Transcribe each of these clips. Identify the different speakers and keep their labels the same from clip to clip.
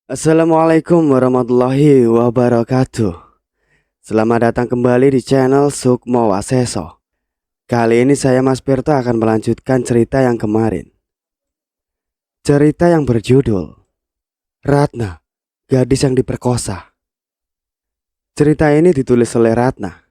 Speaker 1: Assalamualaikum warahmatullahi wabarakatuh. Selamat datang kembali di channel Sukmo Waseso. Kali ini saya Mas Pirto akan melanjutkan cerita yang kemarin. Cerita yang berjudul Ratna, gadis yang diperkosa. Cerita ini ditulis oleh Ratna.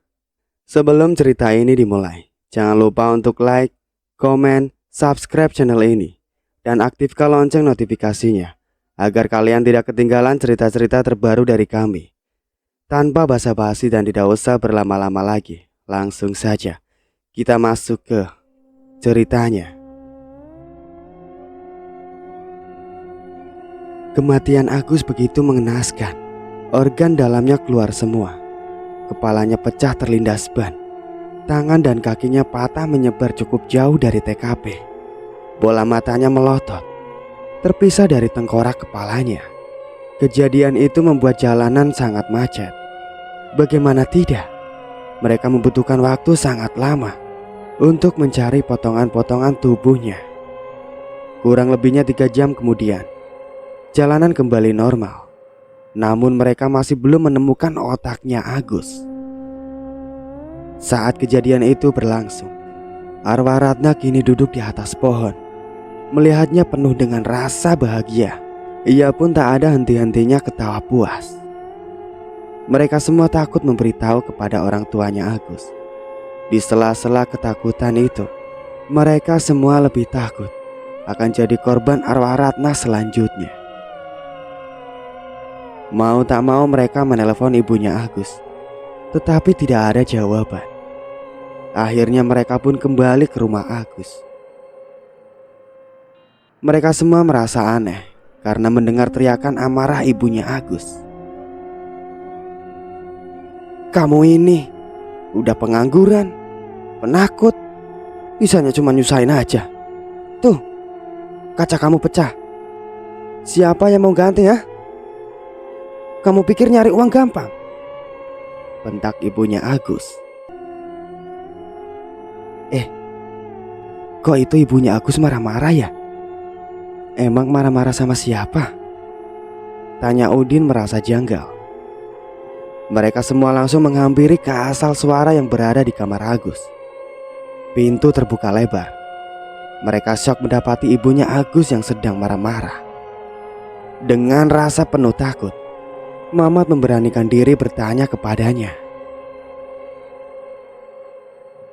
Speaker 1: Sebelum cerita ini dimulai, jangan lupa untuk like, komen, subscribe channel ini, dan aktifkan lonceng notifikasinya agar kalian tidak ketinggalan cerita-cerita terbaru dari kami. Tanpa basa-basi dan tidak usah berlama-lama lagi, langsung saja kita masuk ke ceritanya. Kematian Agus begitu mengenaskan. Organ dalamnya keluar semua. Kepalanya pecah terlindas ban. Tangan dan kakinya patah menyebar cukup jauh dari TKP. Bola matanya melotot, terpisah dari tengkorak kepalanya. Kejadian itu membuat jalanan sangat macet. Bagaimana tidak? Mereka membutuhkan waktu sangat lama untuk mencari potongan-potongan tubuhnya. Kurang lebihnya 3 jam kemudian, jalanan kembali normal. Namun mereka masih belum menemukan otaknya Agus. Saat kejadian itu berlangsung, arwah Ratna kini duduk di atas pohon. Melihatnya penuh dengan rasa bahagia. Ia pun tak ada henti-hentinya ketawa puas. Mereka semua takut memberitahu kepada orang tuanya Agus. Di sela-sela ketakutan itu, mereka semua lebih takut akan jadi korban arwah Ratna selanjutnya. Mau tak mau mereka menelepon ibunya Agus, tetapi tidak ada jawaban. Akhirnya mereka pun kembali ke rumah Agus. Mereka semua merasa aneh karena mendengar teriakan amarah ibunya Agus. "Kamu ini udah pengangguran, penakut, bisanya cuma nyusahin aja. Tuh, kaca kamu pecah. Siapa yang mau ganti ya? Kamu pikir nyari uang gampang?" bentak ibunya Agus. Kok itu ibunya Agus marah-marah ya? Emang marah-marah sama siapa? Tanya Udin merasa janggal. Mereka semua langsung menghampiri ke asal suara yang berada di kamar Agus. Pintu terbuka lebar. Mereka syok mendapati ibunya Agus yang sedang marah-marah. Dengan rasa penuh takut, Mamat memberanikan diri bertanya kepadanya.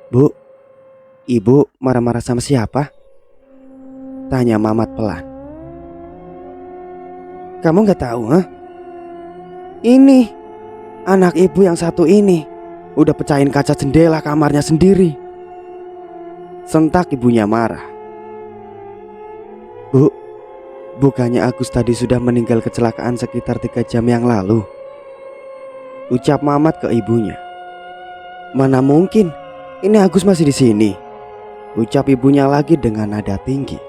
Speaker 1: "Bu, ibu marah-marah sama siapa?" tanya Mamat pelan. "Kamu gak tahu, ha? Ini anak ibu yang satu ini udah pecahin kaca jendela kamarnya sendiri," sentak ibunya marah. "Bu, bukannya Agus tadi sudah meninggal kecelakaan sekitar 3 jam yang lalu?" ucap Mamat ke ibunya. "Mana mungkin, ini Agus masih di sini," ucap ibunya lagi dengan nada tinggi.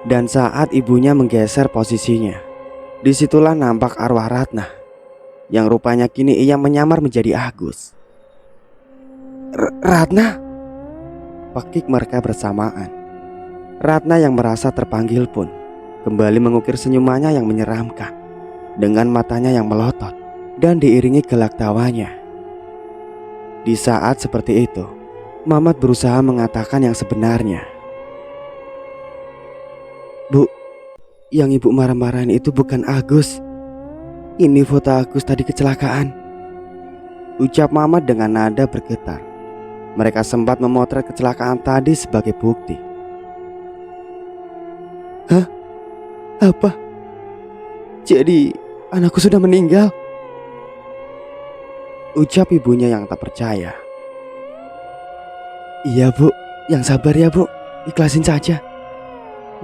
Speaker 1: Dan saat ibunya menggeser posisinya, disitulah nampak arwah Ratna, yang rupanya kini ia menyamar menjadi Agus. "Ratna?" pekik mereka bersamaan. Ratna yang merasa terpanggil pun kembali mengukir senyumannya yang menyeramkan, dengan matanya yang melotot dan diiringi gelak tawanya. Di saat seperti itu, Mamat berusaha mengatakan yang sebenarnya. "Bu, yang ibu marah-marahin itu bukan Agus. Ini foto Agus tadi kecelakaan," ucap Mamat dengan nada bergetar. Mereka sempat memotret kecelakaan tadi sebagai bukti. "Hah? Apa? Jadi anakku sudah meninggal?" ucap ibunya yang tak percaya. "Iya bu, yang sabar ya bu, ikhlasin saja,"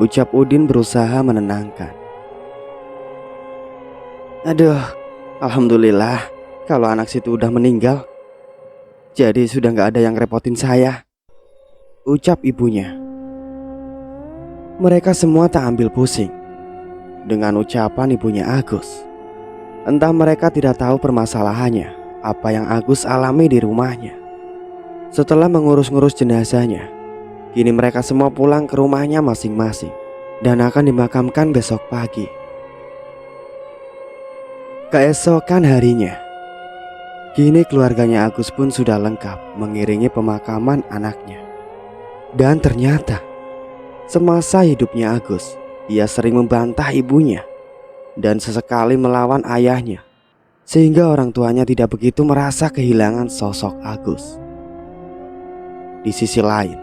Speaker 1: ucap Udin berusaha menenangkan. "Aduh, alhamdulillah kalau anak situ udah meninggal. Jadi sudah gak ada yang repotin saya," ucap ibunya. Mereka semua tak ambil pusing dengan ucapan ibunya Agus. Entah mereka tidak tahu permasalahannya, apa yang Agus alami di rumahnya. Setelah mengurus-ngurus jenazahnya, kini mereka semua pulang ke rumahnya masing-masing dan akan dimakamkan besok pagi. Keesokan harinya, kini keluarganya Agus pun sudah lengkap mengiringi pemakaman anaknya. Dan ternyata semasa hidupnya Agus, ia sering membantah ibunya dan sesekali melawan ayahnya, sehingga orang tuanya tidak begitu merasa kehilangan sosok Agus. Di sisi lain,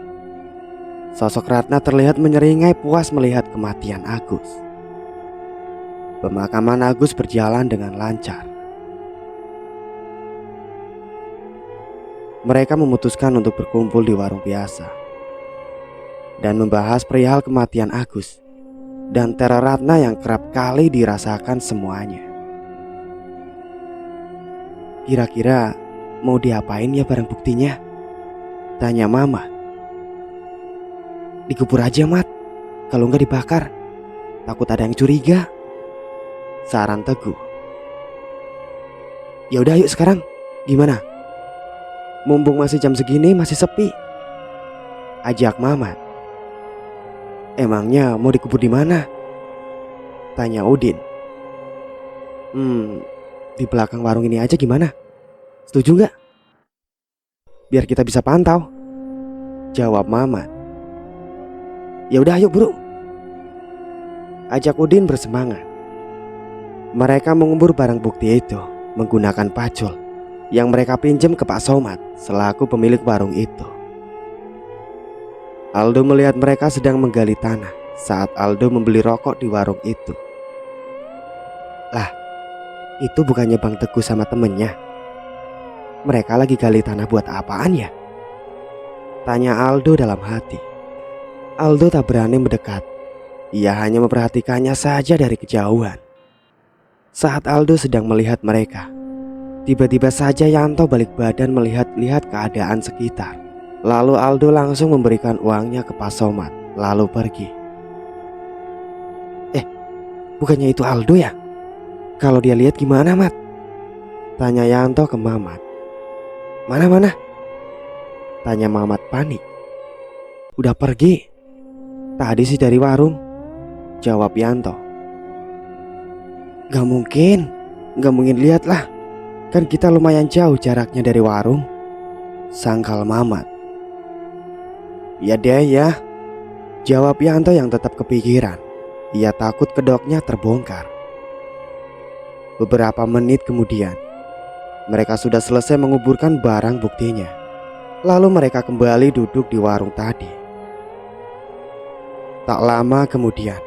Speaker 1: sosok Ratna terlihat menyeringai puas melihat kematian Agus. Pemakaman Agus berjalan dengan lancar. Mereka memutuskan untuk berkumpul di warung biasa dan membahas perihal kematian Agus dan teror Ratna yang kerap kali dirasakan semuanya. Kira-kira mau diapain ya barang buktinya? Tanya Mama. Dikubur aja, Mat. Kalau nggak dibakar, takut ada yang curiga, saran Teguh. Ya udah yuk sekarang. Gimana? Mumpung masih jam segini masih sepi, ajak Mamat. Emangnya mau dikubur di mana? Tanya Udin. Di belakang warung ini aja gimana? Setuju nggak? Biar kita bisa pantau, jawab Mamat. Ya udah ayo buru, ajak Udin bersemangat. Mereka mengubur barang bukti itu menggunakan pacul yang mereka pinjam ke Pak Somad selaku pemilik warung itu. Aldo melihat mereka sedang menggali tanah saat Aldo membeli rokok di warung itu. Lah, itu bukannya Bang Teguh sama temennya? Mereka lagi gali tanah buat apaan ya? Tanya Aldo dalam hati. Aldo tak berani mendekat. Ia hanya memperhatikannya saja dari kejauhan. Saat Aldo sedang melihat mereka, tiba-tiba saja Yanto balik badan melihat-lihat keadaan sekitar. Lalu Aldo langsung memberikan uangnya ke Pak Somad, lalu pergi. Bukannya itu Aldo ya? Kalau dia lihat gimana, Mat? Tanya Yanto ke Mamat. Mana? Tanya Mamat panik. Udah pergi. Tadi sih dari warung, jawab Yanto. Gak mungkin lihat lah. Kan kita lumayan jauh jaraknya dari warung, sangkal Mamat. Ya deh ya, jawab Yanto yang tetap kepikiran. Ia takut kedoknya terbongkar. Beberapa menit kemudian, mereka sudah selesai menguburkan barang buktinya. Lalu mereka kembali duduk di warung tadi. Tak lama kemudian,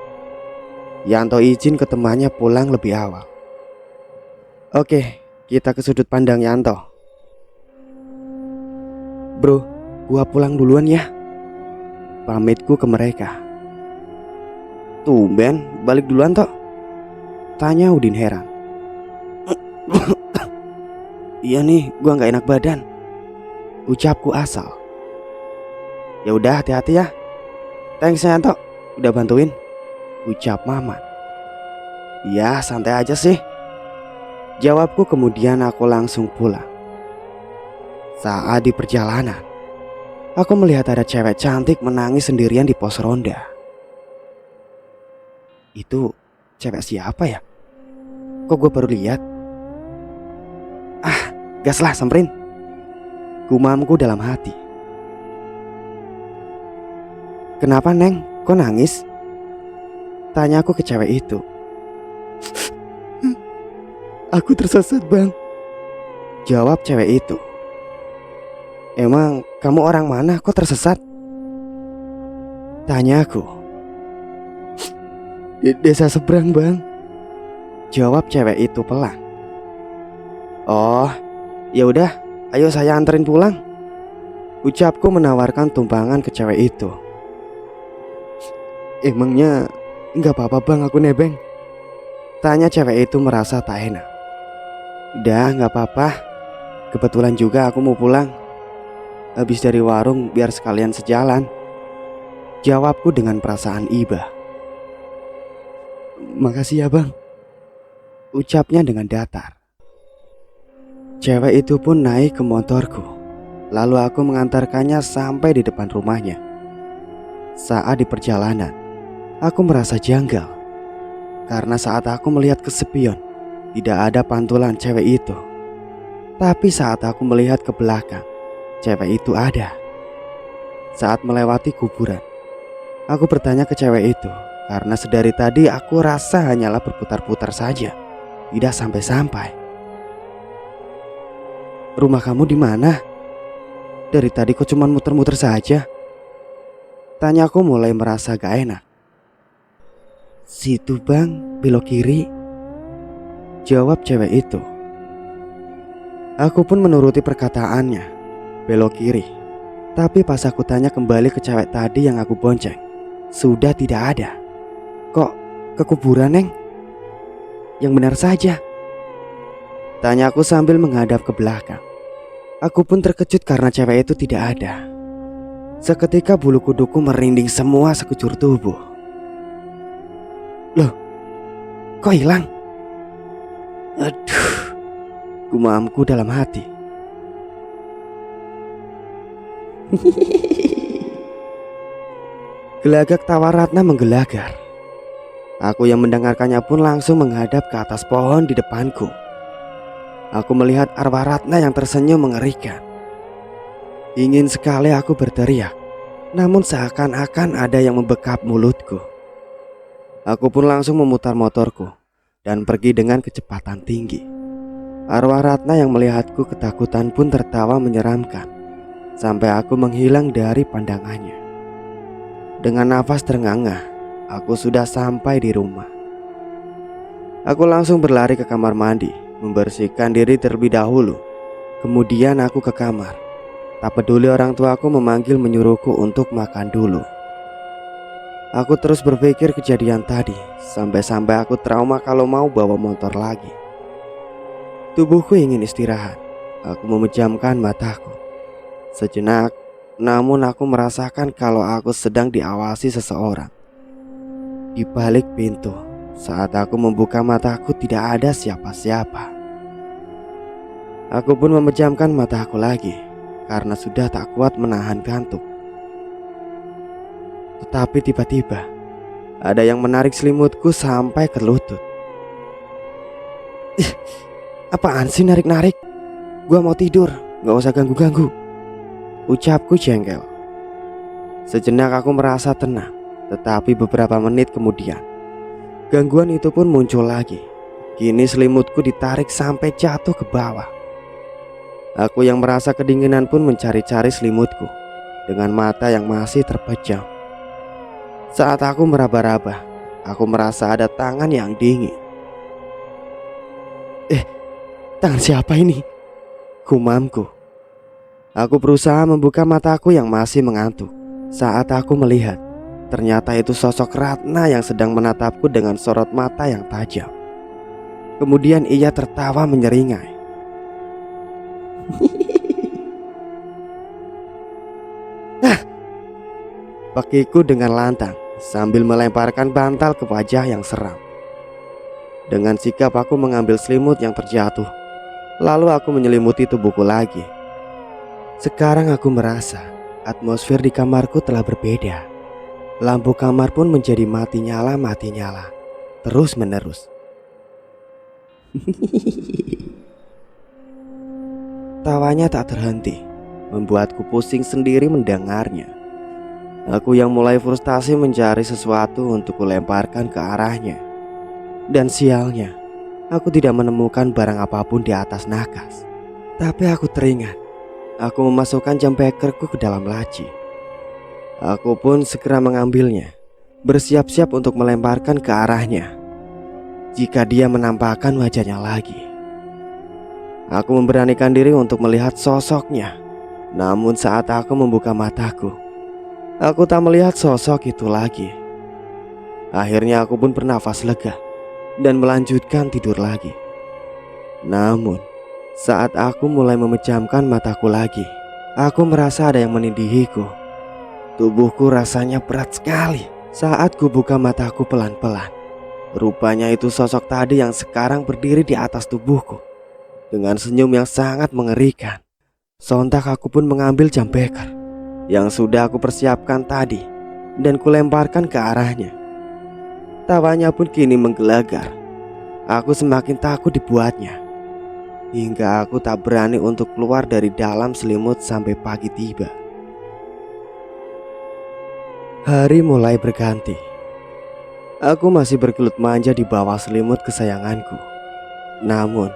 Speaker 1: Yanto izin ke temannya pulang lebih awal. Oke, kita ke sudut pandang Yanto. Bro, gua pulang duluan ya, pamitku ke mereka. Tumben, balik duluan toh? Tanya Udin heran. Iya nih, gua gak enak badan, ucapku asal. Ya udah hati-hati ya. Thanks Yanto, udah bantuin, ucap Mamat. Ya santai aja sih, jawabku. Kemudian aku langsung pulang. Saat di perjalanan, aku melihat ada cewek cantik menangis sendirian di pos ronda. Itu cewek siapa ya? Kok gue baru lihat? Gas lah samperin, gumamku dalam hati. Kenapa Neng? Kok nangis? Tanyaku ke cewek itu. Aku tersesat bang, jawab cewek itu. Emang kamu orang mana kok tersesat? Tanyaku. Di desa seberang bang, jawab cewek itu pelan. Oh, ya udah, ayo saya anterin pulang, ucapku menawarkan tumpangan ke cewek itu. Emangnya nggak apa-apa bang aku nebeng? Tanya cewek itu merasa tak enak. Udah nggak apa-apa, kebetulan juga aku mau pulang. Habis dari warung biar sekalian sejalan, jawabku dengan perasaan iba. Makasih ya bang, ucapnya dengan datar. Cewek itu pun naik ke motorku, lalu aku mengantarkannya sampai di depan rumahnya. Saat di perjalanan, aku merasa janggal karena saat aku melihat kesepian, tidak ada pantulan cewek itu. Tapi saat aku melihat ke belakang, cewek itu ada. Saat melewati kuburan, aku bertanya ke cewek itu, karena sedari tadi aku rasa hanyalah berputar-putar saja, tidak sampai-sampai. "Rumah kamu di mana? Dari tadi kok cuma muter-muter saja?" Tanyaku mulai merasa gak enak. "Situ bang, belok kiri," jawab cewek itu. Aku pun menuruti perkataannya, belok kiri. Tapi pas aku tanya kembali ke cewek tadi yang aku bonceng, sudah tidak ada. "Kok ke kuburan, Neng? Yang benar saja," tanyaku sambil menghadap ke belakang. Aku pun terkejut karena cewek itu tidak ada. Seketika bulu kuduku merinding semua sekujur tubuh. "Loh, kok hilang?" Aduh, gumamku dalam hati. Gelagak tawa Ratna menggelagar. Aku yang mendengarkannya pun langsung menghadap ke atas pohon di depanku. Aku melihat arwah Ratna yang tersenyum mengerikan. Ingin sekali aku berteriak, namun seakan-akan ada yang membekap mulutku. Aku pun langsung memutar motorku dan pergi dengan kecepatan tinggi. Arwah Ratna yang melihatku ketakutan pun tertawa menyeramkan, sampai aku menghilang dari pandangannya. Dengan nafas terengah-engah, aku sudah sampai di rumah. Aku langsung berlari ke kamar mandi, membersihkan diri terlebih dahulu. Kemudian aku ke kamar. Tak peduli orang tuaku memanggil menyuruhku untuk makan dulu. Aku terus berpikir kejadian tadi, sampai-sampai aku trauma kalau mau bawa motor lagi. Tubuhku ingin istirahat. Aku memejamkan mataku sejenak, namun aku merasakan kalau aku sedang diawasi seseorang. Di balik pintu, saat aku membuka mataku tidak ada siapa-siapa. Aku pun memejamkan mataku lagi karena sudah tak kuat menahan kantuk. Tetapi tiba-tiba ada yang menarik selimutku sampai ke lutut. "Ih, apaan sih narik-narik? Gua mau tidur, gak usah ganggu-ganggu," ucapku jengkel. Sejenak aku merasa tenang, tetapi beberapa menit kemudian gangguan itu pun muncul lagi. Kini selimutku ditarik sampai jatuh ke bawah. Aku yang merasa kedinginan pun mencari-cari selimutku dengan mata yang masih terpejam. Saat aku meraba-raba, aku merasa ada tangan yang dingin. Tangan siapa ini?" gumamku. Aku berusaha membuka mataku yang masih mengantuk. Saat aku melihat, ternyata itu sosok Ratna yang sedang menatapku dengan sorot mata yang tajam. Kemudian ia tertawa menyeringai. Pakiku dengan lantang sambil melemparkan bantal ke wajah yang seram. Dengan sikap aku mengambil selimut yang terjatuh, lalu aku menyelimuti tubuhku lagi. Sekarang aku merasa atmosfer di kamarku telah berbeda. Lampu kamar pun menjadi mati nyala terus menerus. Tawanya tak terhenti, membuatku pusing sendiri mendengarnya. Aku yang mulai frustasi mencari sesuatu untuk kulemparkan ke arahnya. Dan sialnya, aku tidak menemukan barang apapun di atas nakas. Tapi aku teringat, aku memasukkan jam bekerku ke dalam laci. Aku pun segera mengambilnya, bersiap-siap untuk melemparkan ke arahnya jika dia menampakkan wajahnya lagi. Aku memberanikan diri untuk melihat sosoknya. Namun saat aku membuka mataku, aku tak melihat sosok itu lagi. Akhirnya aku pun bernafas lega dan melanjutkan tidur lagi. Namun saat aku mulai memejamkan mataku lagi, aku merasa ada yang menindihiku. Tubuhku rasanya berat sekali saat ku buka mataku pelan-pelan. Rupanya itu sosok tadi yang sekarang berdiri di atas tubuhku dengan senyum yang sangat mengerikan. Sontak aku pun mengambil jam beker yang sudah aku persiapkan tadi dan kulemparkan ke arahnya. Tawanya pun kini menggelagar. Aku semakin takut dibuatnya, hingga aku tak berani untuk keluar dari dalam selimut sampai pagi tiba. Hari mulai berganti. Aku masih bergelut manja di bawah selimut kesayanganku. Namun,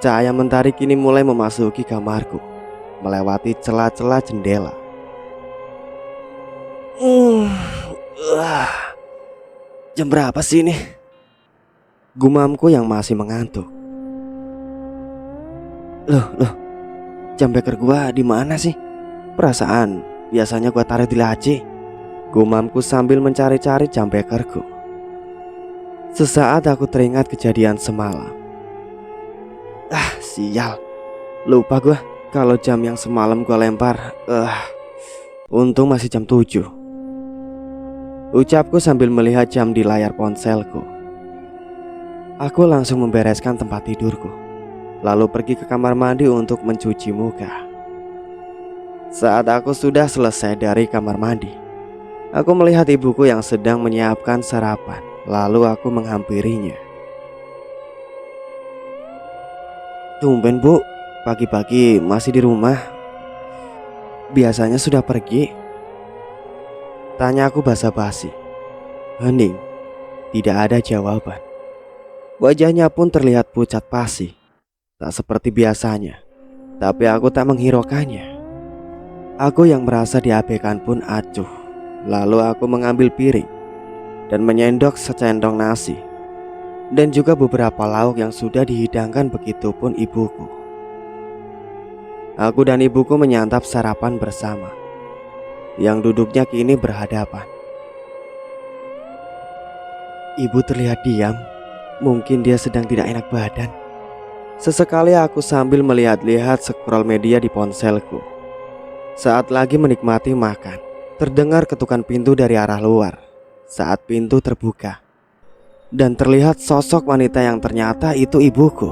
Speaker 1: cahaya mentari kini mulai memasuki kamarku, melewati celah-celah jendela. Jam berapa sih ini? Gumamku yang masih mengantuk. Loh, jam beker gua di mana sih? Perasaan biasanya gua taruh di laci. Gumamku sambil mencari-cari jam bekerku. Sesaat aku teringat kejadian semalam. Sial. Lupa gua kalau jam yang semalam gua lempar. Untung masih jam 7. Ucapku sambil melihat jam di layar ponselku. Aku langsung membereskan tempat tidurku, lalu pergi ke kamar mandi untuk mencuci muka. Saat aku sudah selesai dari kamar mandi, aku melihat ibuku yang sedang menyiapkan sarapan. Lalu aku menghampirinya. Tumben bu, pagi-pagi masih di rumah. Biasanya sudah pergi. Tanya aku basa-basi. Hening, tidak ada jawaban. Wajahnya pun terlihat pucat pasi, tak seperti biasanya. Tapi aku tak menghiraukannya. Aku yang merasa diabaikan pun acuh. Lalu aku mengambil piring dan menyendok secendong nasi, dan juga beberapa lauk yang sudah dihidangkan, begitupun ibuku. Aku dan ibuku menyantap sarapan bersama, yang duduknya kini berhadapan. Ibu terlihat diam. Mungkin dia sedang tidak enak badan. Sesekali aku sambil melihat-lihat scroll media di ponselku. Saat lagi menikmati makan, terdengar ketukan pintu dari arah luar. Saat pintu terbuka, dan terlihat sosok wanita yang ternyata itu ibuku.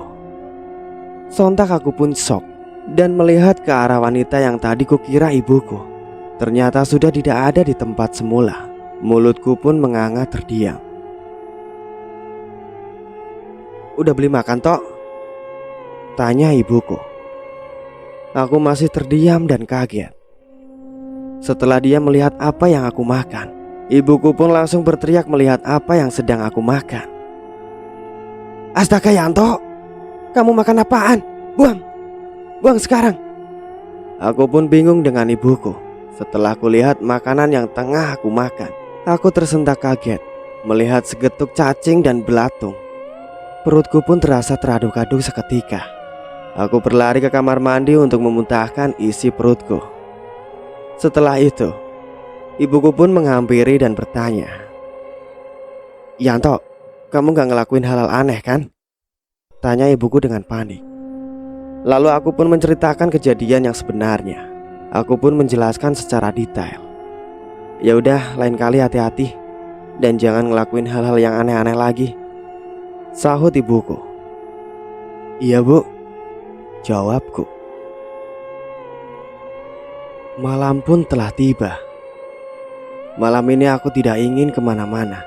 Speaker 1: Sontak aku pun shock dan melihat ke arah wanita yang tadi kukira ibuku. Ternyata sudah tidak ada di tempat semula. Mulutku pun menganga terdiam. Udah beli makan tok? Tanya ibuku. Aku masih terdiam dan kaget. Setelah dia melihat apa yang aku makan, ibuku pun langsung berteriak melihat apa yang sedang aku makan. Astaga Yanto, kamu makan apaan? Buang sekarang. Aku pun bingung dengan ibuku. Setelah aku lihat makanan yang tengah aku makan, aku tersentak kaget melihat segetuk cacing dan belatung. Perutku pun terasa teraduk-aduk seketika. Aku berlari ke kamar mandi untuk memuntahkan isi perutku. Setelah itu, ibuku pun menghampiri dan bertanya, Yanto, kamu gak ngelakuin hal-hal aneh kan? Tanya ibuku dengan panik. Lalu aku pun menceritakan kejadian yang sebenarnya. Aku pun menjelaskan secara detail. Ya udah, lain kali hati-hati dan jangan ngelakuin hal-hal yang aneh-aneh lagi, sahut ibuku. Iya bu, jawabku. Malam pun telah tiba. Malam ini aku tidak ingin kemana-mana.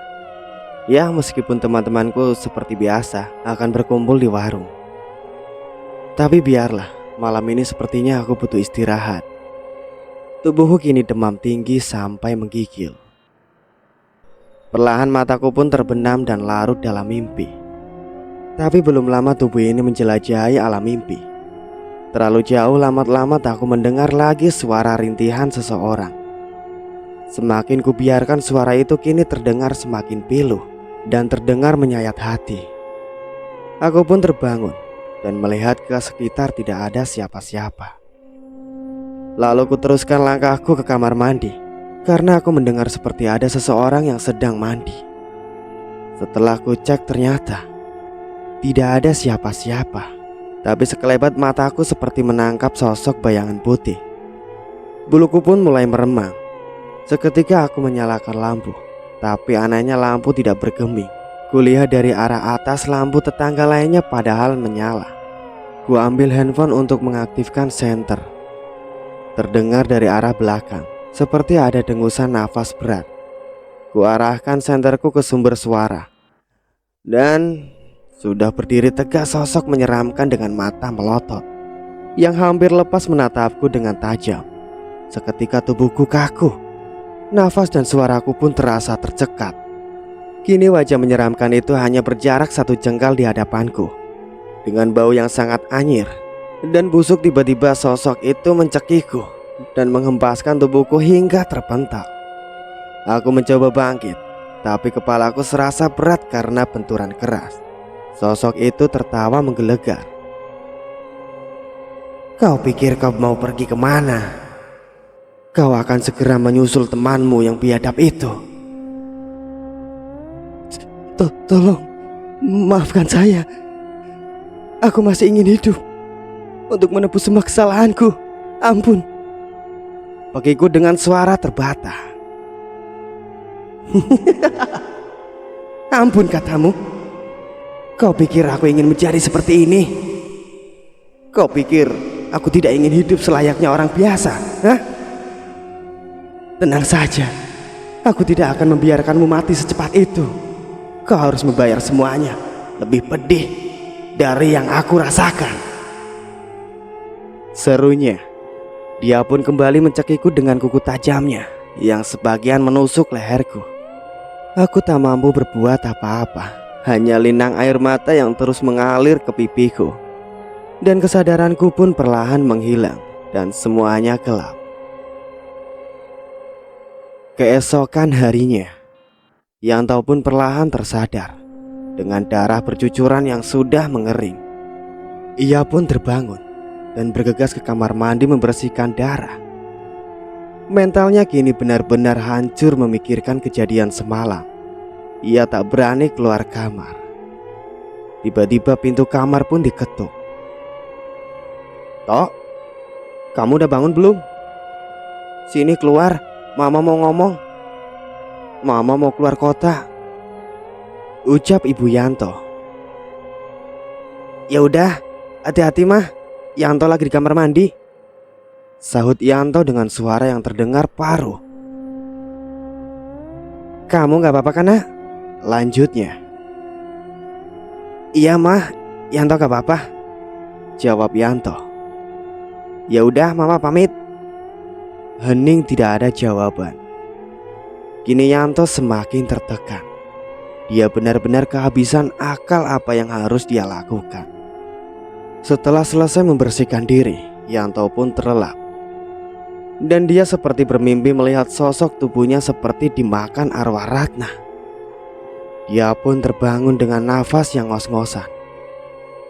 Speaker 1: Ya meskipun teman-temanku seperti biasa akan berkumpul di warung. Tapi biarlah, malam ini sepertinya aku butuh istirahat. Tubuhku kini demam tinggi sampai menggigil. Perlahan mataku pun terbenam dan larut dalam mimpi. Tapi belum lama tubuh ini menjelajahi alam mimpi. Terlalu jauh lambat-lambat aku mendengar lagi suara rintihan seseorang. Semakin kubiarkan suara itu kini terdengar semakin pilu dan terdengar menyayat hati. Aku pun terbangun dan melihat ke sekitar tidak ada siapa-siapa. Lalu ku teruskan langkahku ke kamar mandi karena aku mendengar seperti ada seseorang yang sedang mandi. Setelah ku cek ternyata tidak ada siapa-siapa. Tapi sekelebat mataku seperti menangkap sosok bayangan putih. Buluku pun mulai meremang. Seketika aku menyalakan lampu, tapi anehnya lampu tidak bergeming. Kulihat dari arah atas lampu tetangga lainnya padahal menyala. Ku ambil handphone untuk mengaktifkan senter. Terdengar dari arah belakang seperti ada dengusan nafas berat. Ku arahkan senterku ke sumber suara, dan sudah berdiri tegak sosok menyeramkan dengan mata melotot yang hampir lepas menatapku dengan tajam. Seketika tubuhku kaku, nafas dan suaraku pun terasa tercekat. Kini wajah menyeramkan itu hanya berjarak 1 jengkal di hadapanku. Dengan bau yang sangat anyir dan busuk, tiba-tiba sosok itu mencekikku dan menghempaskan tubuhku hingga terpental. Aku mencoba bangkit, tapi kepalaku serasa berat karena benturan keras. Sosok itu tertawa menggelegar. "Kau pikir kau mau pergi kemana? Kau akan segera menyusul temanmu yang biadab itu. Tolong, maafkan saya. Aku masih ingin hidup untuk menebus semua kesalahanku. Ampun," bagiku dengan suara terbata. "Ampun katamu? Kau pikir aku ingin menjadi seperti ini? Kau pikir aku tidak ingin hidup selayaknya orang biasa? Hah? Tenang saja, aku tidak akan membiarkanmu mati secepat itu. Kau harus membayar semuanya, lebih pedih dari yang aku rasakan," serunya. Dia pun kembali mencekikku dengan kuku tajamnya yang sebagian menusuk leherku. Aku tak mampu berbuat apa-apa, hanya linang air mata yang terus mengalir ke pipiku. Dan kesadaranku pun perlahan menghilang dan semuanya gelap. Keesokan harinya, Yanto pun perlahan tersadar dengan darah bercucuran yang sudah mengering. Ia pun terbangun dan bergegas ke kamar mandi membersihkan darah. Mentalnya kini benar-benar hancur memikirkan kejadian semalam. Ia tak berani keluar kamar. Tiba-tiba pintu kamar pun diketuk. "Tok, kamu udah bangun belum? Sini keluar, Mama mau ngomong. Mama mau keluar kota," ucap Ibu Yanto. "Ya udah, hati-hati mah. Yanto lagi di kamar mandi," sahut Yanto dengan suara yang terdengar paruh. "Kamu gak apa-apa kan, Nak?" lanjutnya. "Iya mah, Yanto gak apa-apa," jawab Yanto. "Ya udah, Mama pamit." Hening tidak ada jawaban. Kini Yanto semakin tertekan. Dia benar-benar kehabisan akal apa yang harus dia lakukan. Setelah selesai membersihkan diri, Yanto pun terlelap. Dan dia seperti bermimpi melihat sosok tubuhnya seperti dimakan arwah Ratna. Dia pun terbangun dengan nafas yang ngos-ngosan.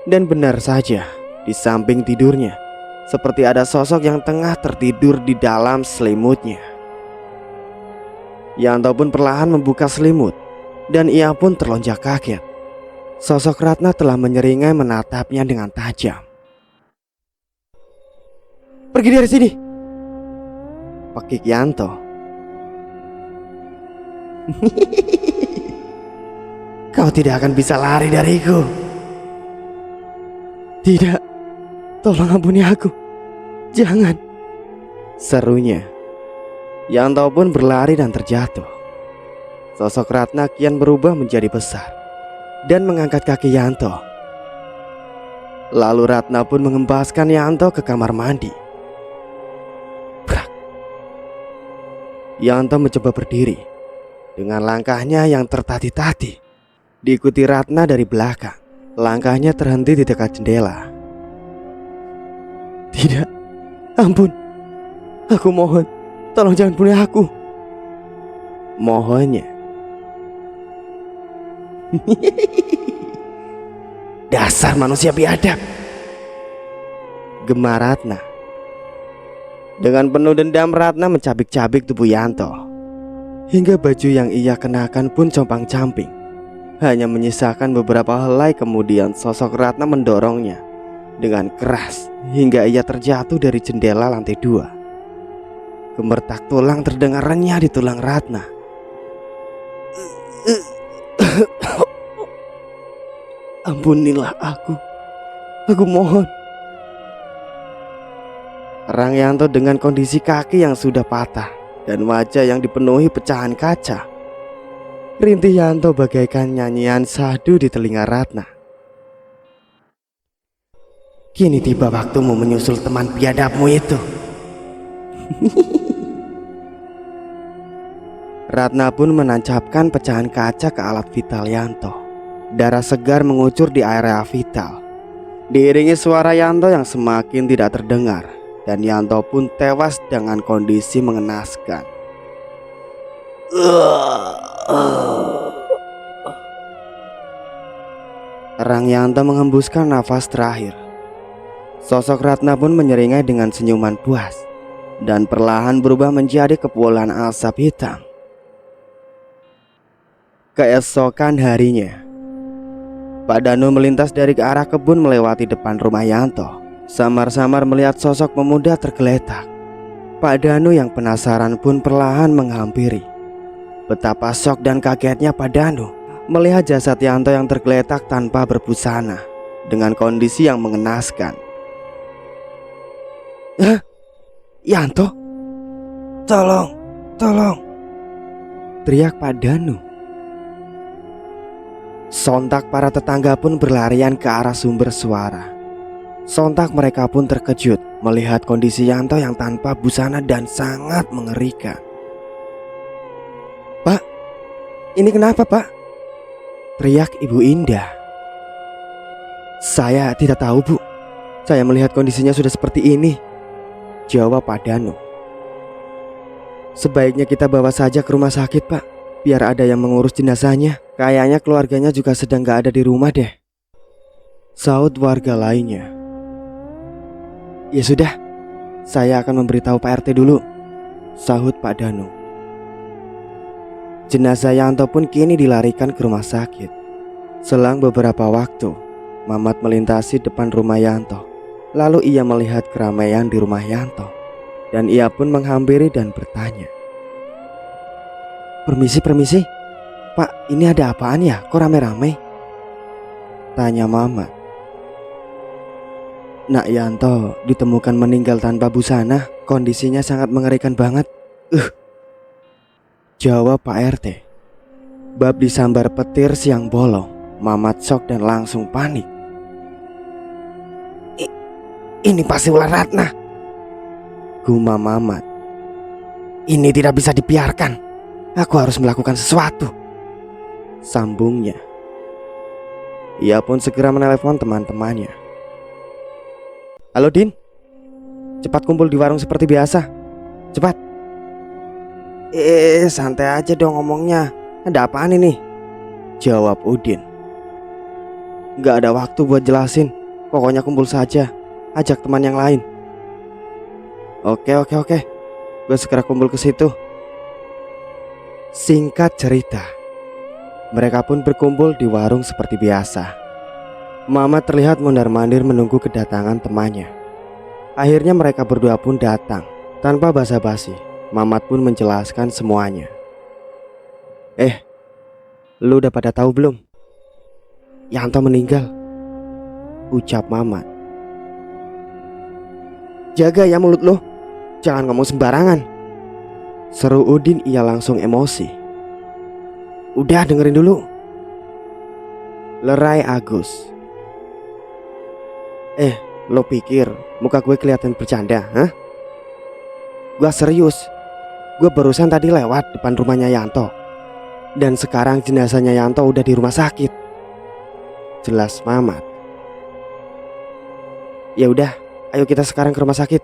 Speaker 1: Dan benar saja, di samping tidurnya seperti ada sosok yang tengah tertidur di dalam selimutnya. Yanto pun perlahan membuka selimut dan ia pun terlonjak kaget. Sosok Ratna telah menyeringai menatapnya dengan tajam. "Pergi dari sini," pekik Yanto. "Kau tidak akan bisa lari dariku." "Tidak, tolong ampuni aku, jangan," serunya. Yanto pun berlari dan terjatuh. Sosok Ratna kian berubah menjadi besar dan mengangkat kaki Yanto. Lalu Ratna pun mengempaskan Yanto ke kamar mandi. Brak. Yanto mencoba berdiri dengan langkahnya yang tertati-tati. Diikuti Ratna dari belakang. Langkahnya terhenti di dekat jendela. "Tidak, ampun, aku mohon, tolong jangan bunuh aku," mohonnya. "Dasar manusia biadab," gemar Ratna. Dengan penuh dendam Ratna mencabik-cabik tubuh Yanto hingga baju yang ia kenakan pun compang-camping. Hanya menyisakan beberapa helai, kemudian sosok Ratna mendorongnya dengan keras hingga ia terjatuh dari jendela lantai 2. Gemertak tulang terdengar renyah di tulang Ratna. "Ampunilah aku mohon." Rang Yanto dengan kondisi kaki yang sudah patah dan wajah yang dipenuhi pecahan kaca. Rintih Yanto bagaikan nyanyian sadu di telinga Ratna. Kini tiba waktumu menyusul teman biadabmu itu. Ratna pun menancapkan pecahan kaca ke alat vital Yanto. Darah segar mengucur di area vital, diiringi suara Yanto yang semakin tidak terdengar. Dan Yanto pun tewas dengan kondisi mengenaskan. Rang Yanto menghembuskan nafas terakhir. Sosok Ratna pun menyeringai dengan senyuman puas dan perlahan berubah menjadi kepulan asap hitam. Keesokan harinya, Pak Danu melintas dari ke arah kebun melewati depan rumah Yanto. Samar-samar melihat sosok pemuda tergeletak. Pak Danu yang penasaran pun perlahan menghampiri. Betapa syok dan kagetnya Pak Danu melihat jasad Yanto yang tergeletak tanpa berbusana dengan kondisi yang mengenaskan. "Hah? Yanto? Tolong, tolong!" teriak Pak Danu. Sontak para tetangga pun berlarian ke arah sumber suara. Sontak mereka pun terkejut melihat kondisi Yanto yang tanpa busana dan sangat mengerikan. "Pak, ini kenapa, Pak?" teriak Ibu Indah. "Saya tidak tahu, Bu. Saya melihat kondisinya sudah seperti ini," jawab Pak Danu. "Sebaiknya kita bawa saja ke rumah sakit, Pak. Biar ada yang mengurus jenazahnya. Kayaknya keluarganya juga sedang gak ada di rumah deh," saut warga lainnya. "Ya sudah, saya akan memberitahu Pak RT dulu," sahut Pak Danu. Jenazah Yanto pun kini dilarikan ke rumah sakit. Selang beberapa waktu, Mamat melintasi depan rumah Yanto. Lalu ia melihat keramaian di rumah Yanto, dan ia pun menghampiri dan bertanya, "Permisi, permisi. Pak, ini ada apaan ya? Kok rame-rame?" tanya Mamat. "Nak Yanto ditemukan meninggal tanpa busana. Kondisinya sangat mengerikan banget. Jawab Pak RT. Bab disambar petir siang bolong, Mamat shock dan langsung panik. "Ini pasti ular Ratna," gumam Mamat. "Ini tidak bisa dibiarkan. Aku harus melakukan sesuatu," sambungnya. Ia pun segera menelepon teman-temannya. "Halo Din, cepat kumpul di warung seperti biasa. Cepat." Santai aja dong ngomongnya. Ada apaan ini?" jawab Udin. "Gak ada waktu buat jelasin. Pokoknya kumpul saja. Ajak teman yang lain." Oke. Gue segera kumpul ke situ." Singkat cerita, mereka pun berkumpul di warung seperti biasa. Mamat terlihat mondar-mandir menunggu kedatangan temannya. Akhirnya mereka berdua pun datang. Tanpa basa-basi, Mamat pun menjelaskan semuanya. Lu udah pada tahu belum? Yanto meninggal," ucap Mamat. "Jaga ya mulut lu, jangan ngomong sembarangan," seru Udin. Ia langsung emosi. "Udah dengerin dulu," lerai Agus. Lo pikir muka gue kelihatan bercanda, hah? Gua serius. Gue barusan tadi lewat depan rumahnya Yanto, dan sekarang jenazahnya Yanto udah di rumah sakit," jelas Mamat. "Ya udah, ayo kita sekarang ke rumah sakit,"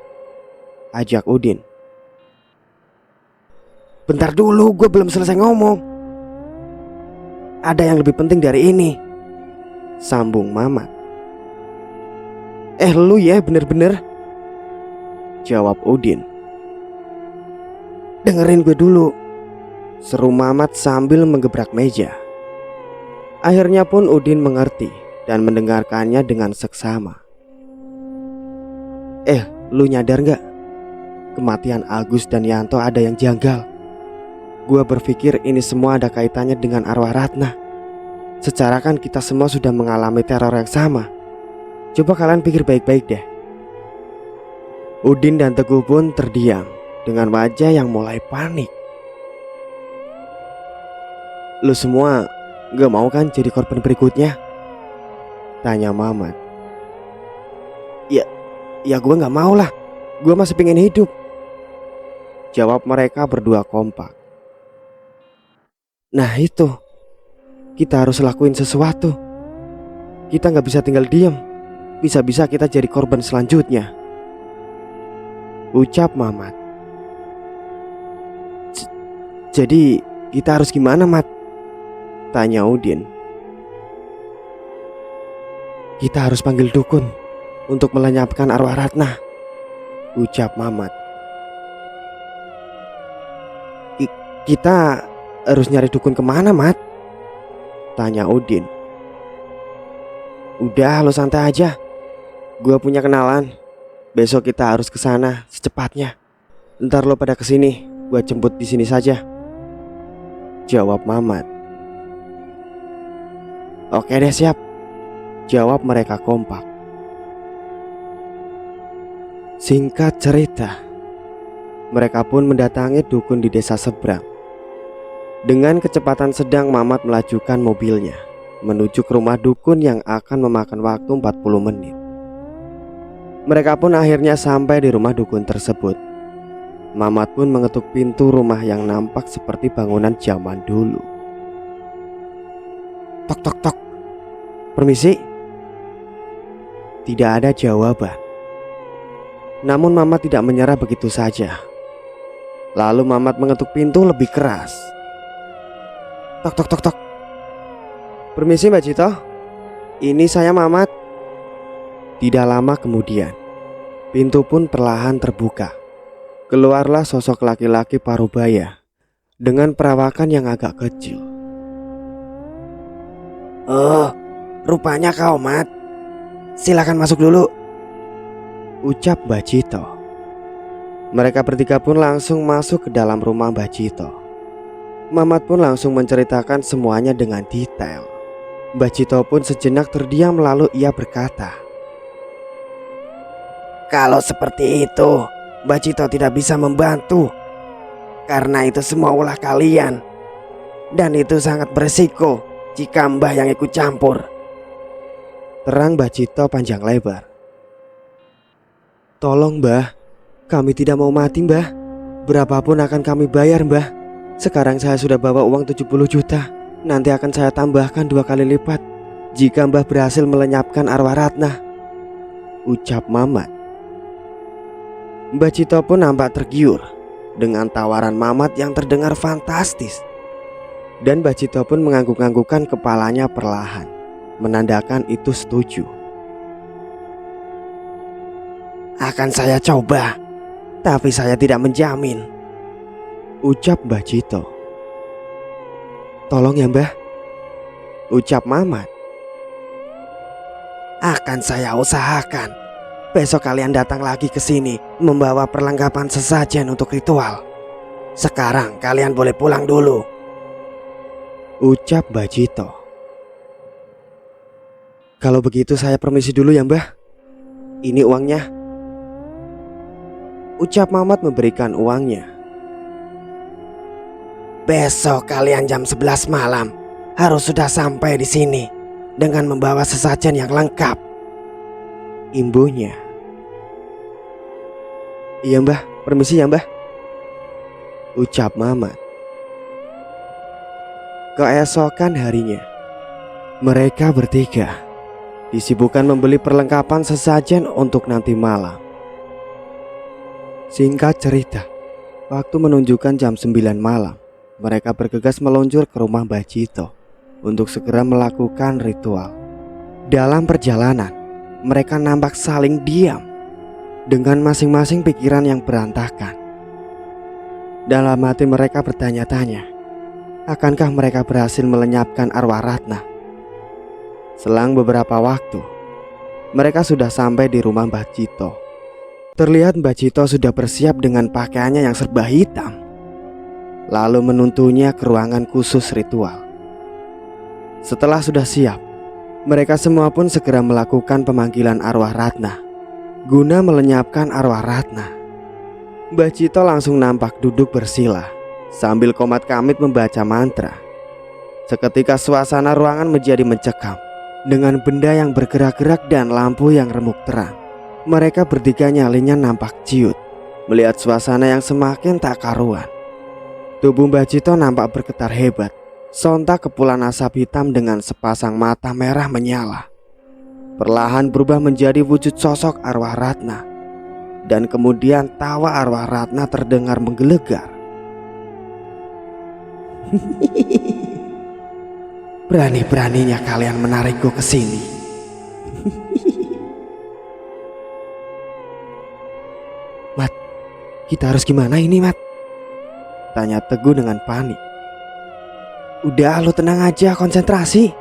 Speaker 1: ajak Udin. "Bentar dulu, gue belum selesai ngomong. Ada yang lebih penting dari ini," sambung Mamat. Lu ya bener-bener," jawab Udin. "Dengerin gue dulu," seru Mamat sambil menggebrak meja. Akhirnya pun Udin mengerti dan mendengarkannya dengan seksama. Lu nyadar gak? Kematian Agus dan Yanto ada yang janggal. Gua berpikir ini semua ada kaitannya dengan arwah Ratna. Secara kan kita semua sudah mengalami teror yang sama. Coba kalian pikir baik-baik deh." Udin dan Teguh pun terdiam dengan wajah yang mulai panik. "Lu semua gak mau kan jadi korban berikutnya?" tanya Mamat. Ya, ya gue gak mau lah. Gue masih pengen hidup, jawab mereka berdua kompak. Nah itu, kita harus lakuin sesuatu. Kita gak bisa tinggal diem. Bisa-bisa kita jadi korban selanjutnya, ucap Mamat. Jadi kita harus gimana, Mat? Tanya Udin. Kita harus panggil dukun untuk melenyapkan arwah Ratna, ucap Mamat. Kita harus nyari dukun kemana, Mat? Tanya Udin. Udah, lo santai aja. Gua punya kenalan. Besok kita harus ke sana secepatnya. Ntar lo pada kesini, gua jemput di sini saja, jawab Mamat. Oke deh, siap, jawab mereka kompak. Singkat cerita, mereka pun mendatangi dukun di desa seberang. Dengan kecepatan sedang Mamat melajukan mobilnya menuju ke rumah dukun yang akan memakan waktu 40 menit. Mereka pun akhirnya sampai di rumah dukun tersebut. Mamat pun mengetuk pintu rumah yang nampak seperti bangunan zaman dulu. Tok tok tok. Permisi. Tidak ada jawaban. Namun Mamat tidak menyerah begitu saja. Lalu Mamat mengetuk pintu lebih keras. Tok tok tok tok. Permisi Mbak Cito, ini saya Mamat. Tidak lama kemudian, pintu pun perlahan terbuka. Keluarlah sosok laki-laki parubaya dengan perawakan yang agak kecil. Oh, rupanya kau, Mat. Silakan masuk dulu, ucap Mbak Cito. Mereka bertiga pun langsung masuk ke dalam rumah Mbak Cito. Mamat pun langsung menceritakan semuanya dengan detail. Mbak Cito pun sejenak terdiam lalu ia berkata, kalau seperti itu, Mbak Cito tidak bisa membantu. Karena itu semua ulah kalian. Dan itu sangat beresiko jika Mbah yang ikut campur, terang Mbak Cito panjang lebar. Tolong Mbah, kami tidak mau mati Mbah. Berapapun akan kami bayar Mbah. Sekarang saya sudah bawa uang 70 juta. Nanti akan saya tambahkan 2 kali lipat jika Mbah berhasil melenyapkan arwah Ratna, ucap Mamat. Mbak Cito pun nampak tergiur dengan tawaran Mamat yang terdengar fantastis. Dan Mbak Cito pun mengangguk-anggukkan kepalanya perlahan, menandakan itu setuju. Akan saya coba, tapi saya tidak menjamin, ucap Mbak Cito. Tolong ya Mbah, ucap Mamat. Akan saya usahakan. Besok kalian datang lagi ke sini membawa perlengkapan sesajen untuk ritual. Sekarang kalian boleh pulang dulu, ucap Mbak Cito. Kalau begitu saya permisi dulu ya Mbah. Ini uangnya, ucap Mamat memberikan uangnya. Besok kalian jam 11 malam harus sudah sampai di sini dengan membawa sesajen yang lengkap, imbuhnya. Iya Mbah, permisi ya Mbah, ucap Mamat. Keesokan harinya, mereka bertiga disibukkan membeli perlengkapan sesajen untuk nanti malam. Singkat cerita, waktu menunjukkan jam 9 malam, mereka bergegas meluncur ke rumah Mbak Cito untuk segera melakukan ritual. Dalam perjalanan, mereka nampak saling diam dengan masing-masing pikiran yang berantakan. Dalam hati mereka bertanya-tanya, akankah mereka berhasil melenyapkan arwah Ratna? Selang beberapa waktu, mereka sudah sampai di rumah Mbak Cito. Terlihat Mbak Cito sudah bersiap dengan pakaiannya yang serba hitam, lalu menuntunnya ke ruangan khusus ritual. Setelah sudah siap, mereka semua pun segera melakukan pemanggilan arwah Ratna guna melenyapkan arwah Ratna. Mbak Cito langsung nampak duduk bersila sambil komat kamit membaca mantra. Seketika suasana ruangan menjadi mencekam dengan benda yang bergerak-gerak dan lampu yang remuk terang Mereka bertiga nyalinya nampak ciut melihat suasana yang semakin tak karuan. Tubuh Mbah Cito nampak bergetar hebat. Sontak kepulan asap hitam dengan sepasang mata merah menyala perlahan berubah menjadi wujud sosok arwah Ratna. Dan kemudian tawa arwah Ratna terdengar menggelegar. Berani-beraninya kalian menarikku ke sini. Mat, kita harus gimana ini, Mat? Tanya Teguh dengan panik. Udah, lu tenang aja, konsentrasi.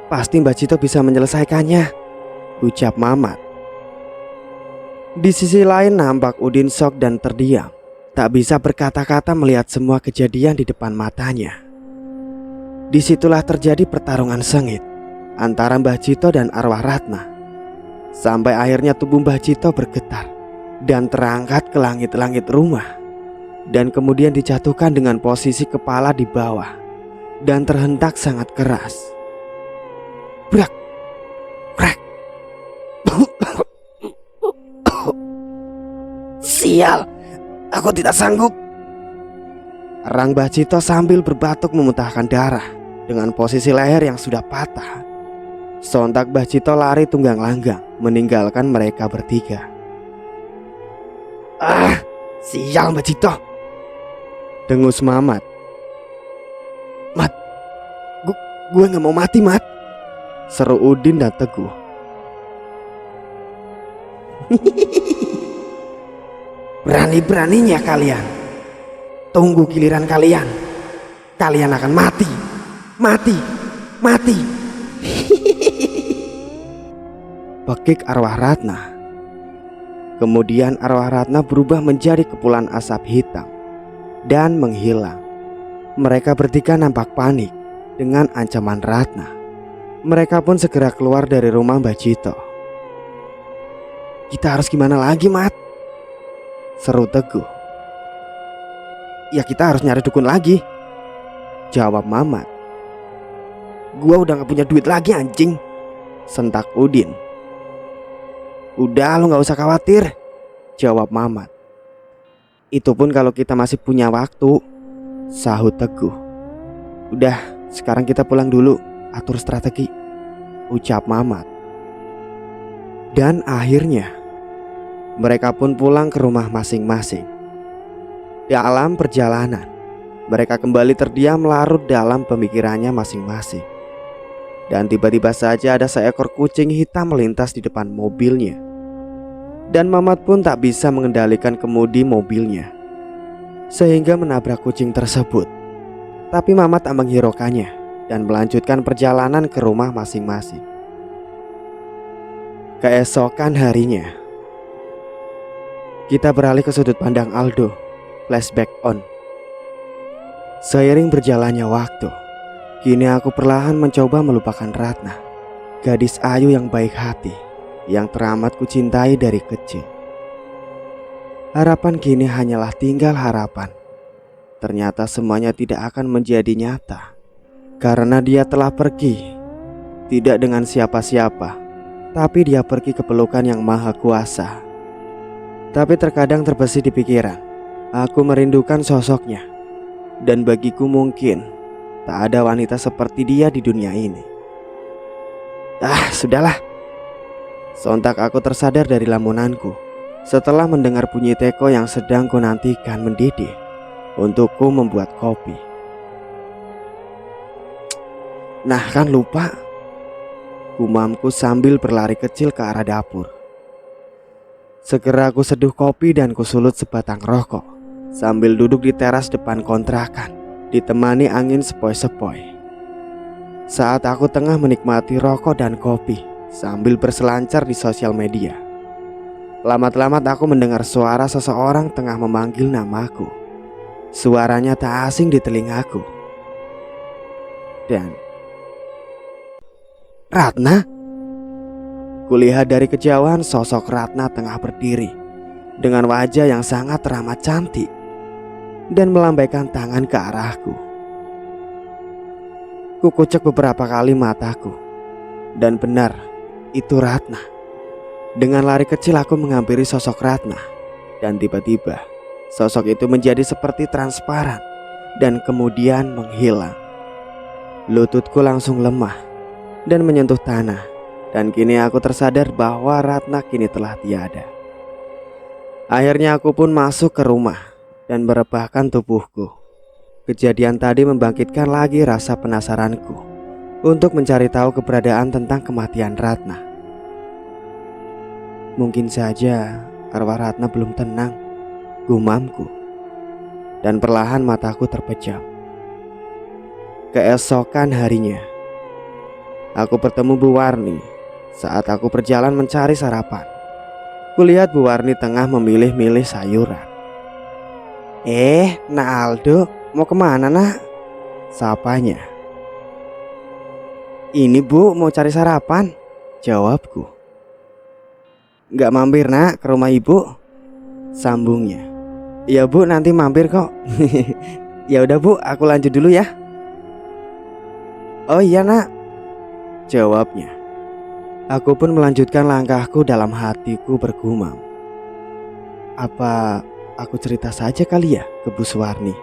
Speaker 1: Pasti Mbak Cito bisa menyelesaikannya, ucap Mamat. Di sisi lain nampak Udin shock dan terdiam, tak bisa berkata-kata melihat semua kejadian di depan matanya. Disitulah terjadi pertarungan sengit antara Mbah Cito dan arwah Ratna. Sampai akhirnya tubuh Mbah Cito bergetar dan terangkat ke langit-langit rumah, dan kemudian dijatuhkan dengan posisi kepala di bawah dan terhentak sangat keras. Brak, brak. Sial, aku tidak sanggup. Rang Mbah Cito sambil berbatuk memuntahkan darah dengan posisi leher yang sudah patah. Sontak Mbah Cito lari tunggang langgang meninggalkan mereka bertiga. Ah, sial Mbah Cito, dengus Mamat. Mat, gue gak mau mati, Mat, seru Udin dan Teguh. Berani-beraninya kalian. Tunggu giliran kalian. Kalian akan mati. Mati. Mati. Pekik arwah Ratna. Kemudian arwah Ratna berubah menjadi kepulan asap hitam dan menghilang. Mereka bertiga nampak panik dengan ancaman Ratna. Mereka pun segera keluar dari rumah Mbah Cito. Kita harus gimana lagi, Mat? Seru Teguh. Ya kita harus nyari dukun lagi, jawab Mamat. Gua udah gak punya duit lagi anjing, sentak Udin. Udah lu gak usah khawatir, jawab Mamat. Itu pun kalau kita masih punya waktu, sahut Teguh. Udah, sekarang kita pulang dulu, atur strategi, ucap Mamat. Dan akhirnya mereka pun pulang ke rumah masing-masing. Dalam perjalanan, mereka kembali terdiam larut dalam pemikirannya masing-masing. Dan tiba-tiba saja ada seekor kucing hitam melintas di depan mobilnya. Dan Mamat pun tak bisa mengendalikan kemudi mobilnya, sehingga menabrak kucing tersebut. Tapi Mamat tak menghiraukannya dan melanjutkan perjalanan ke rumah masing-masing. Keesokan harinya, kita beralih ke sudut pandang Aldo. Flashback on. Seiring berjalannya waktu, kini aku perlahan mencoba melupakan Ratna, gadis ayu yang baik hati, yang teramat kucintai dari kecil. Harapan kini hanyalah tinggal harapan. Ternyata semuanya tidak akan menjadi nyata, karena dia telah pergi. Tidak dengan siapa-siapa, tapi dia pergi ke pelukan yang maha kuasa. Tapi terkadang terbesit di pikiran, aku merindukan sosoknya. Dan bagiku mungkin tak ada wanita seperti dia di dunia ini. Ah, sudahlah. Sontak aku tersadar dari lamunanku setelah mendengar bunyi teko yang sedang kunantikan mendidih untukku membuat kopi. Nah kan lupa, gumamku sambil berlari kecil ke arah dapur. Segera aku seduh kopi dan kusulut sebatang rokok sambil duduk di teras depan kontrakan, ditemani angin sepoi-sepoi. Saat aku tengah menikmati rokok dan kopi sambil berselancar di sosial media, lamat-lamat aku mendengar suara seseorang tengah memanggil namaku. Suaranya tak asing di telingaku. Dan Ratna? Kulihat dari kejauhan sosok Ratna tengah berdiri dengan wajah yang sangat teramat cantik dan melambaikan tangan ke arahku. Kukucek beberapa kali mataku, dan benar, itu Ratna. Dengan lari kecil aku menghampiri sosok Ratna. Dan tiba-tiba sosok itu menjadi seperti transparan dan kemudian menghilang. Lututku langsung lemah dan menyentuh tanah. Dan kini aku tersadar bahwa Ratna kini telah tiada. Akhirnya aku pun masuk ke rumah dan merebahkan tubuhku. Kejadian tadi membangkitkan lagi rasa penasaranku untuk mencari tahu keberadaan tentang kematian Ratna. Mungkin saja arwah Ratna belum tenang, gumamku. Dan perlahan mataku terpejam. Keesokan harinya, aku bertemu Bu Warni saat aku berjalan mencari sarapan. Kulihat Bu Warni tengah memilih-milih sayuran. Nak Aldo, mau kemana nak? Sapanya. Ini Bu, mau cari sarapan, jawabku. Gak mampir nak ke rumah ibu? Sambungnya. Ya Bu, nanti mampir kok. Ya udah Bu, aku lanjut dulu ya. Oh iya nak, jawabnya. Aku pun melanjutkan langkahku, dalam hatiku bergumam. Apa aku cerita saja kali ya ke Bu Suwarni?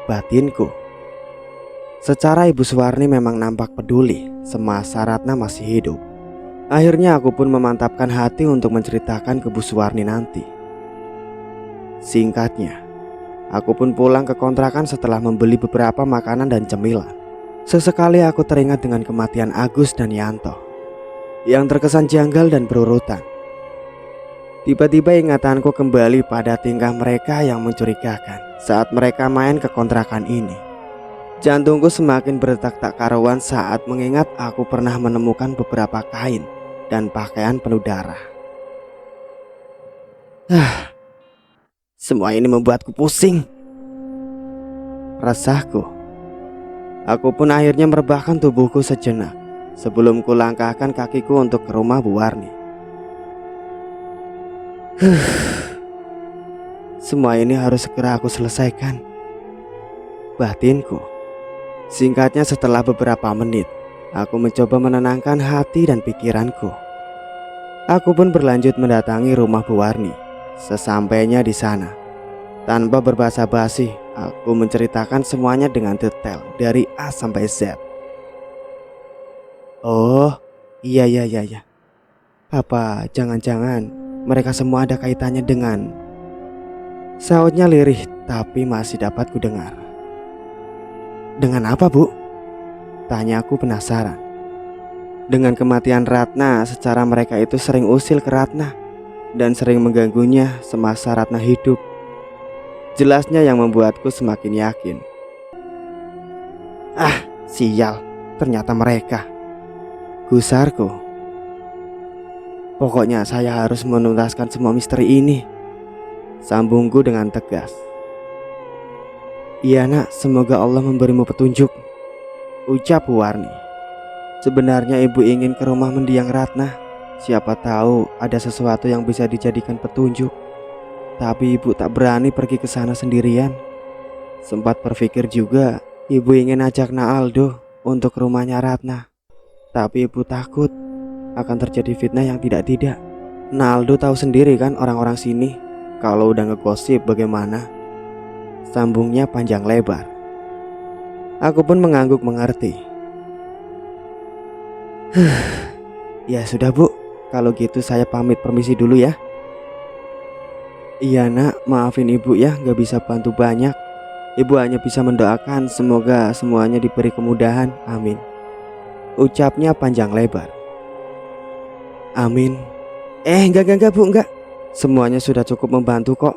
Speaker 1: Batinku. Secara Ibu Suwarni memang nampak peduli semasa Ratna masih hidup. Akhirnya aku pun memantapkan hati untuk menceritakan ke Bu Suwarni nanti. Singkatnya, aku pun pulang ke kontrakan setelah membeli beberapa makanan dan cemilan. Sesekali aku teringat dengan kematian Agus dan Yanto yang terkesan janggal dan berurutan. Tiba-tiba ingatanku kembali pada tingkah mereka yang mencurigakan saat mereka main ke kontrakan ini. Jantungku semakin berdetak tak karuan saat mengingat aku pernah menemukan beberapa kain dan pakaian penuh darah. Semua ini membuatku pusing, resahku. Aku pun akhirnya merebahkan tubuhku sejenak sebelum kulangkahkan kakiku untuk ke rumah Bu Warni. Semua ini harus segera aku selesaikan, batinku. Singkatnya, setelah beberapa menit, aku mencoba menenangkan hati dan pikiranku. Aku pun berlanjut mendatangi rumah Bu Warni. Sesampainya di sana, tanpa berbasa-basi, aku menceritakan semuanya dengan detail dari A sampai Z. Oh, iya. Apa jangan-jangan mereka semua ada kaitannya dengan... Sautnya lirih tapi masih dapat kudengar. Dengan apa Bu? Tanya aku penasaran. Dengan kematian Ratna, secara mereka itu sering usil ke Ratna dan sering mengganggunya semasa Ratna hidup. Jelasnya yang membuatku semakin yakin. Sial, ternyata mereka, gusarku. Pokoknya saya harus menuntaskan semua misteri ini, sambungku dengan tegas. Iya nak, semoga Allah memberimu petunjuk, ucap Bu Warni. Sebenarnya ibu ingin ke rumah mendiang Ratna. Siapa tahu ada sesuatu yang bisa dijadikan petunjuk. Tapi ibu tak berani pergi ke sana sendirian. Sempat berpikir juga ibu ingin ajak Na Aldo untuk ke rumahnya Ratna. Tapi ibu takut akan terjadi fitnah yang tidak-tidak. Na Aldo tahu sendiri kan orang-orang sini kalau udah ngegosip bagaimana, sambungnya panjang lebar. Aku pun mengangguk mengerti. Ya sudah Bu, kalau gitu saya pamit permisi dulu ya. Iya nak, maafin ibu ya, gak bisa bantu banyak. Ibu hanya bisa mendoakan semoga semuanya diberi kemudahan, amin, ucapnya panjang lebar. Amin. Enggak Bu, enggak. Semuanya sudah cukup membantu kok.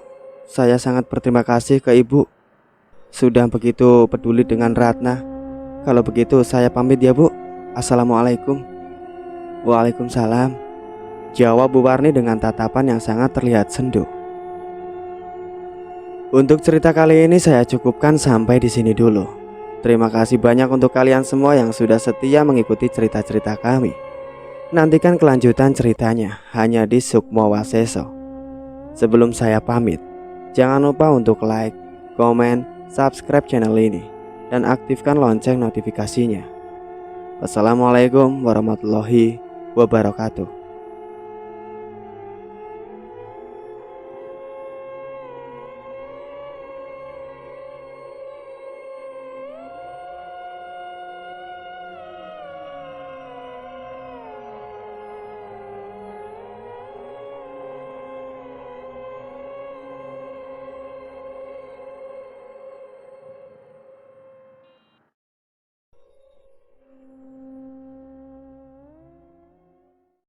Speaker 1: Saya sangat berterima kasih ke ibu sudah begitu peduli dengan Ratna. Kalau begitu saya pamit ya Bu. Assalamualaikum. Waalaikumsalam, jawab Bu Warni dengan tatapan yang sangat terlihat sendu. Untuk cerita kali ini saya cukupkan sampai di sini dulu. Terima kasih banyak untuk kalian semua yang sudah setia mengikuti cerita-cerita kami. Nantikan kelanjutan ceritanya hanya di Sukmo Waseso. Sebelum saya pamit, jangan lupa untuk like, komen, subscribe channel ini, dan aktifkan lonceng notifikasinya. Wassalamualaikum warahmatullahi wabarakatuh.